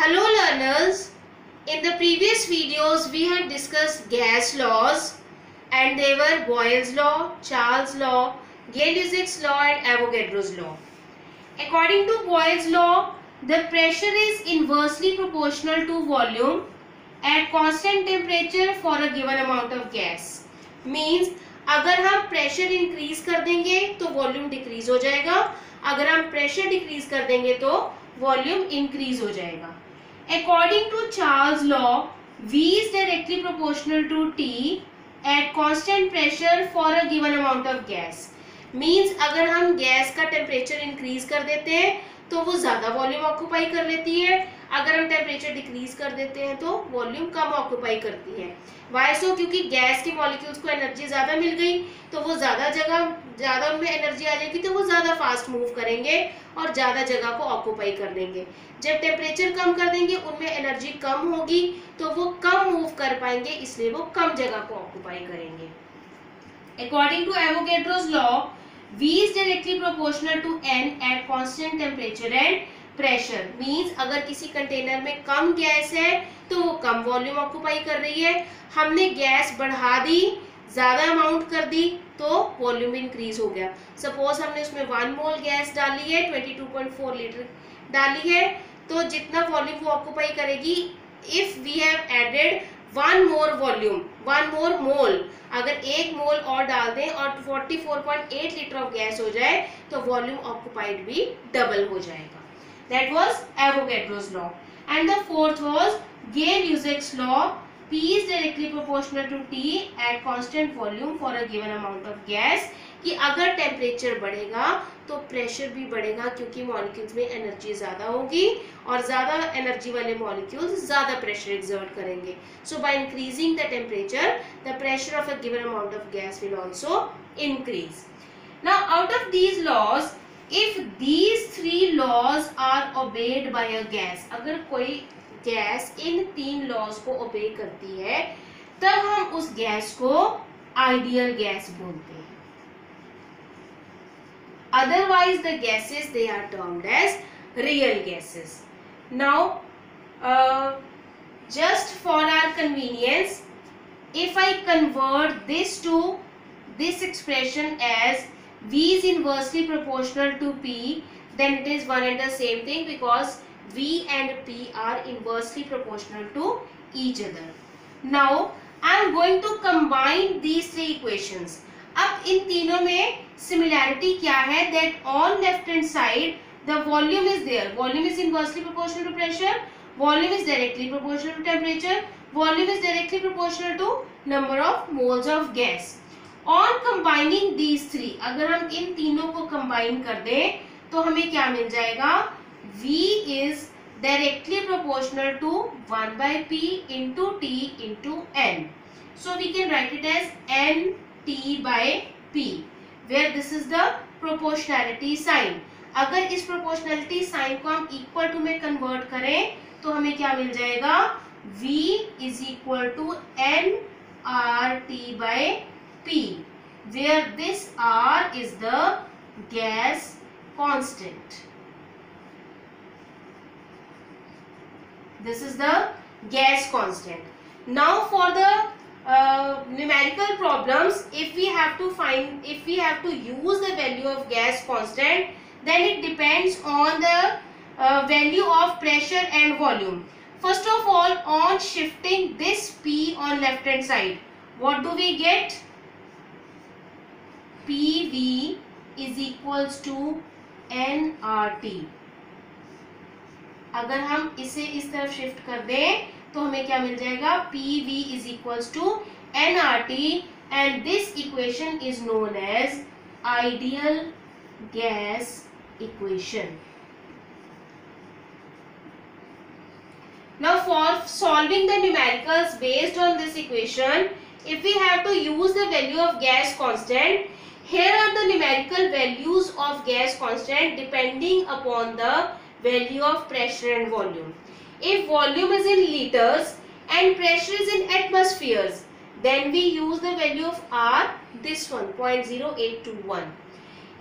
Hello learners, in the previous videos we have discussed gas laws and they were Boyle's law, Charles' law, Gay-Lussac's law and Avogadro's law. According to Boyle's law, the pressure is inversely proportional to volume at constant temperature for a given amount of gas. Means अगर हम pressure increase कर देंगे तो volume decrease हो जाएगा, अगर हम pressure decrease कर देंगे तो वॉल्यूम इंक्रीज हो जाएगा. According to Charles' law, V is directly proportional to T at constant pressure for a given amount of gas. Means अगर हम गैस का टेम्परेचर इंक्रीज कर देते हैं तो वो ज़्यादा वॉल्यूम ऑक्यूपाई कर लेती है, अगर हम टेम्परेचर डिक्रीज कर देते हैं तो वॉल्यूम कम ऑक्यूपाई करती है. वाई सो? क्योंकि गैस के मॉलिक्यूल्स को एनर्जी ज़्यादा मिल गई तो वो ज़्यादा उनमें एनर्जी आ जाएगी तो वो ज़्यादा फास्ट मूव करेंगे और ज़्यादा जगह को ऑक्यूपाई कर लेंगे. जब टेम्परेचर कम कर देंगे उनमें एनर्जी कम होगी तो वो कम मूव कर पाएंगे, इसलिए वो कम जगह को ऑक्यूपाई करेंगे. According to Avogadro's law, V is directly proportional to N at constant temperature and pressure. Means अगर किसी कंटेनर में कम गैस है तो वो कम वॉल्यूम ऑक्यूपाई कर रही है, हमने गैस बढ़ा दी, ज़्यादा अमाउंट कर दी तो वॉल्यूम इंक्रीज हो गया. सपोज हमने उसमें 1 मोल गैस डाली है, 22.4 लीटर डाली है, तो जितना वॉल्यूम वो ऑक्यूपाई करेगी, if we have added 1 more volume, 1 more mole, अगर 1 मोल और डाल दें और 44.8 लीटर ऑफ गैस हो जाए तो वॉल्यूम ऑक्यूपाइड भी डबल हो जाएगा. That was Avogadro's law. And the fourth was Gay-Lussac's law. P is directly proportional to T at constant volume for a given amount of gas. कि अगर temperature बढ़ेगा तो प्रेशर भी बढ़ेगा क्योंकि मॉलिक्यूल्स में एनर्जी ज़्यादा होगी और ज़्यादा एनर्जी वाले मॉलिक्यूल्स ज़्यादा प्रेशर एक्सर्ट करेंगे. So by increasing the temperature the pressure of a given amount of gas will also increase. Now out of these laws, if these three laws are obeyed by a gas, अगर कोई gas in 3 laws को ओबे करती है तब हम उस gas को आइडियल गैस बोलते हैं. Otherwise the gases they are termed as real gases. Now just for our convenience, if I convert this expression as V is inversely proportional to P, then it is one and the same thing because V and P are inversely proportional to each other. Now I am going to combine these 3 equations. अब इन तीनों में similarity क्या है? That on left hand side the volume is there. Volume is inversely proportional to pressure. Volume is directly proportional to temperature. Volume is directly proportional to number of moles of gas. On combining these 3, अगर हम इन तीनों को combine कर दें तो हमें क्या मिल जाएगा? V is directly proportional to 1 by P into T into N. So we can write it as N T by P, where this is the proportionality sign. अगर इस proportionality sign को हम equal to में convert करें तो हमें क्या मिल जाएगा? V is equal to N R T by P, where this R is the gas constant. This is the gas constant. Now for the numerical problems, if we have to use the value of gas constant, then it depends on the value of pressure and volume. First of all, on shifting this P on left hand side, what do we get? PV is equals to nRT. अगर हम इसे इस तरफ shift कर दें तो हमें क्या मिल जाएगा? PV is equals to nRT and this equation is known as ideal gas equation. Now for solving the numericals based on this equation, if we have to use the value of gas constant, here are the numerical values of gas constant depending upon the value of pressure and volume. If volume is in liters and pressure is in atmospheres, then we use the value of R, this one, 0.0821.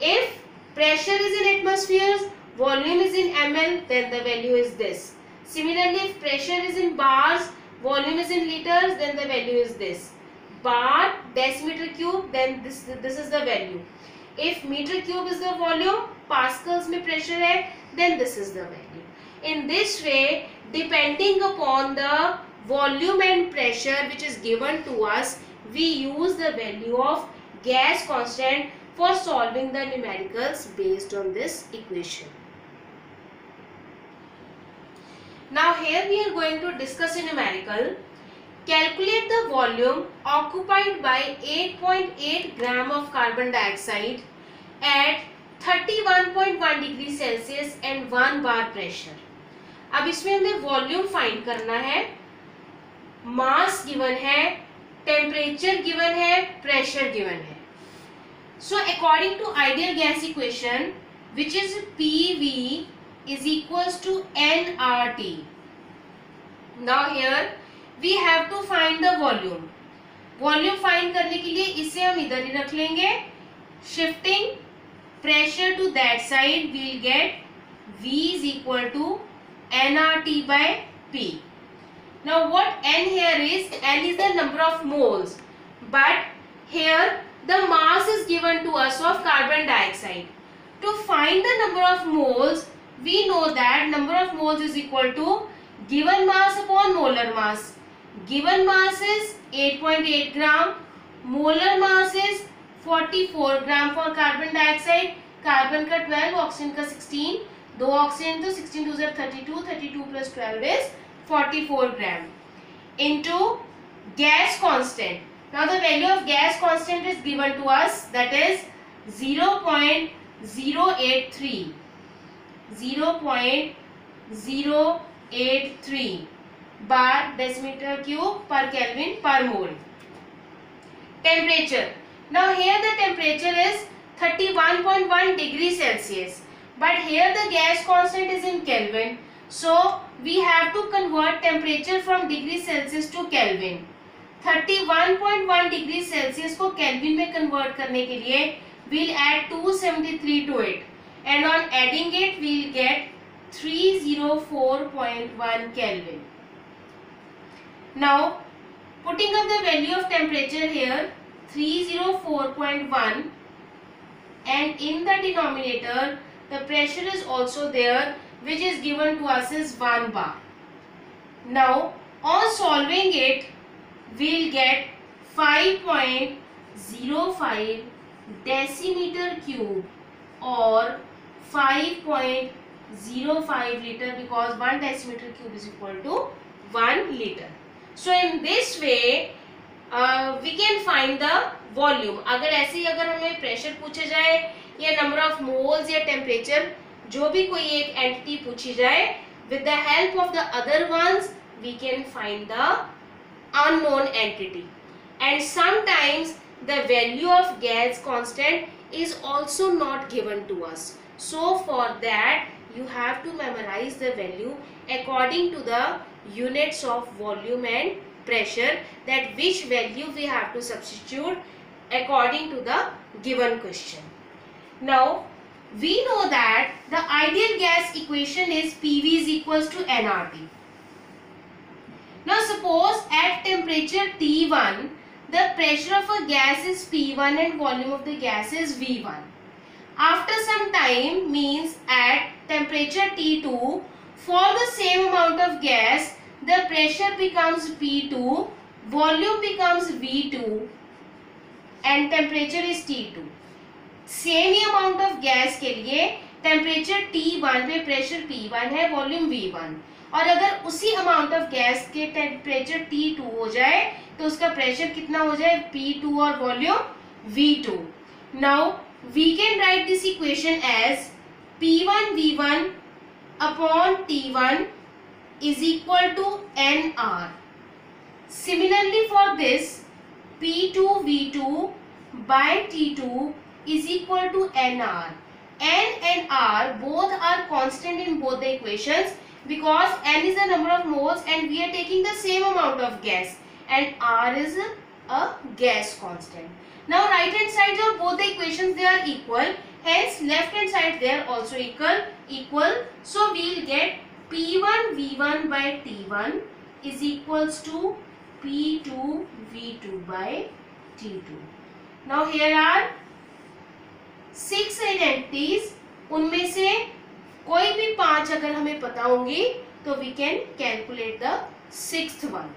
If pressure is in atmospheres, volume is in ml, then the value is this. Similarly, if pressure is in bars, volume is in liters, then the value is this. Bar decimeter cube, then this is the value. If meter cube is the volume, pascals में pressure है, then this is the value. In this way, depending upon the volume and pressure which is given to us, we use the value of gas constant for solving the numericals based on this equation. Now here we are going to discuss a numerical. Calculate the volume occupied by 8.8 gram of carbon dioxide at 31.1 degree Celsius and 1 bar pressure. अब इसमें हमें volume find करना है, mass given है, temperature given है, pressure given है. So according to ideal gas equation, which is PV is equals to nRT. Now here we have to find the volume. Volume find करने के लिए इसे हम इधर ही रख लेंगे. Shifting pressure to that side, we'll get V is equal to nRT by P. Now what N here is, N is the number of moles, but here the mass is given to us of carbon dioxide. To find the number of moles, we know that number of moles is equal to given mass upon molar mass. Given mass is 8.8 gram, molar mass is 44 gram for carbon dioxide, carbon का 12, oxygen का 16, दो oxygen तो 16 2 32, 32 plus 12 is 44 gram into gas constant. Now the value of gas constant is given to us, that is 0.083 bar decimeter cube per Kelvin per mole. Temperature. Now here the temperature is 31.1 degree Celsius, but here the gas constant is in Kelvin, so we have to convert temperature from degree Celsius to Kelvin. 31.1 degree Celsius को kelvin में convert करने के लिए we'll add 273 to it, and on adding it we'll get 304.1 Kelvin. Now putting up the value of temperature here, 304.1, and in the denominator the pressure is also there, which is given to us as 1 bar. Now on solving it, we'll get 5.05 decimeter cube or 5.05 liter, because 1 decimeter cube is equal to 1 liter. So in this way we can find the volume. अगर ऐसे ही अगर हमें pressure पूछा जाए या number of moles या temperature, जो भी कोई एक एंटिटी पूछी जाए, with the help of the other ones we can find the unknown entity. And sometimes the value of gas constant is also not given to us, so for that you have to memorize the value according to the units of volume and pressure, that which value we have to substitute according to the given question. Now we know that the ideal gas equation is PV is equals to nRT. Now suppose at temperature T1 the pressure of a gas is P1 and volume of the gas is V1. After some time, means at temperature T2, for the same amount of gas the pressure becomes P2, volume becomes V2 and temperature is T2. Same he amount of gas के लिए temperature T1 पे pressure P1 है, volume V1, और अगर उसी amount of gas के temperature T2 हो जाए तो उसका प्रेशर कितना हो जाए, P2 और volume V2. Now we can write this equation as P1 V1 upon T1 is equal to nR. Similarly for this, P2 V2 by T2 is equal to nR. N and R both are constant in both the equations, because N is the number of moles and we are taking the same amount of gas, and R is a gas constant. Now right hand side of both the equations they are equal, hence left hand side they are also equal. So we will get P1 V1 P1 by T1 is equals to P2 V2 by T2. Now here are 6 identities. उनमें से कोई भी 5 अगर हमें पता होंगी तो we can calculate the 6th one.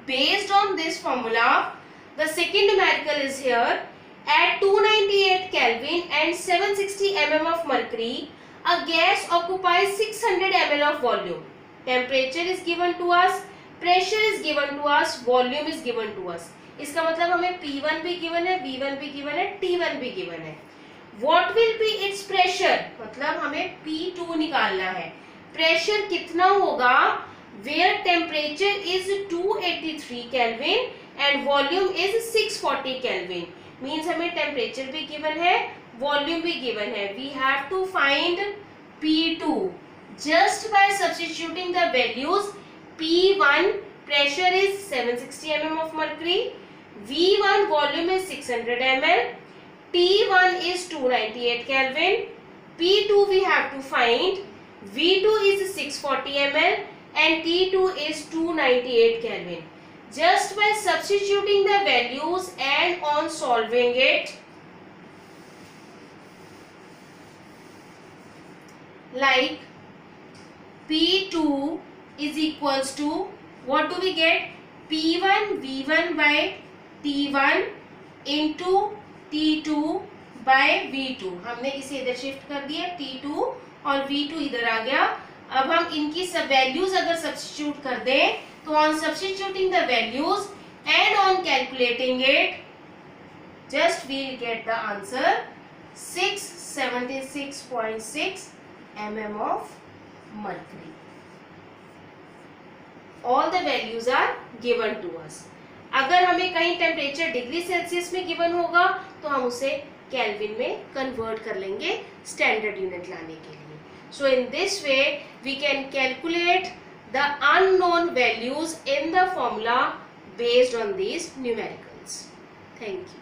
Based on this formula, the second numerical is here. At 298 Kelvin and 760 mm of mercury, a gas occupies 600 ml of volume. Temperature is given to us, pressure is given to us, volume is given to us. इसका मतलब हमें P1 भी given है, V1 भी given है, T1 भी given है. What will be its pressure? मतलब हमें P2 निकालना है. Pressure कितना होगा? Where temperature is 283 Kelvin and volume is 640 Kelvin. Means हमें temperature भी given है, volume भी given है. We have to find P2 just by substituting the values. P1 pressure is 760 mm of mercury, V1 volume is 600 ml, T1 is 298 Kelvin, P2 we have to find, V2 is 640 ml and T2 is 298 Kelvin. Just by substituting the values and on solving it, like P2 is equals to, what do we get? P1 V1 by T1 into T2 by V2. हमने इसे इधर shift कर दिया, T2 और V2 इधर आ गया. अब हम इनकी सब वैल्यूज अगर सब्स्टिट्यूट कर दें तो on substituting the values and on calculating it, just we'll get the answer 676.6 mm of mercury. All the values are given to us. अगर हमें कहीं टेम्परेचर डिग्री सेल्सियस में गिवन होगा तो हम उसे केल्विन में कन्वर्ट कर लेंगे स्टैंडर्ड यूनिट लाने के लिए. So in this way we can calculate the unknown values in the formula based on these numericals. Thank you.